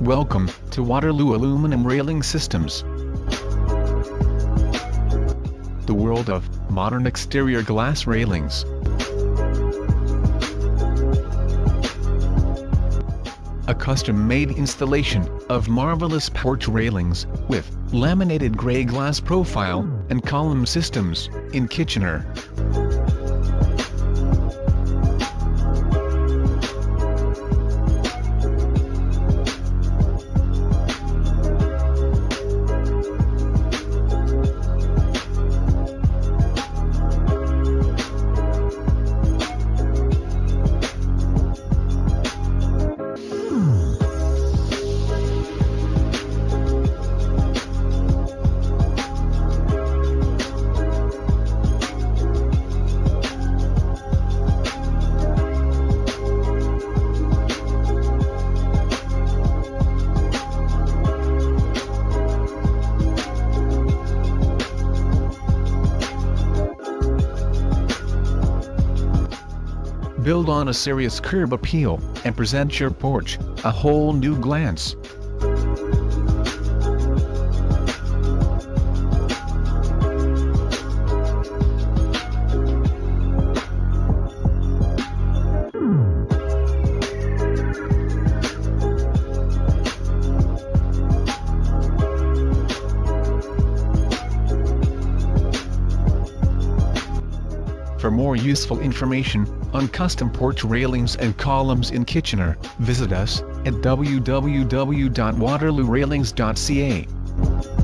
Welcome to Waterloo Aluminum Railing Systems. The world of modern exterior glass railings. A custom-made installation of marvelous porch railings with laminated gray glass profile and column systems in Kitchener. Build on a serious curb appeal, and present your porch a whole new glance. For more useful information on custom porch railings and columns in Kitchener, visit us at www.waterloorailings.ca.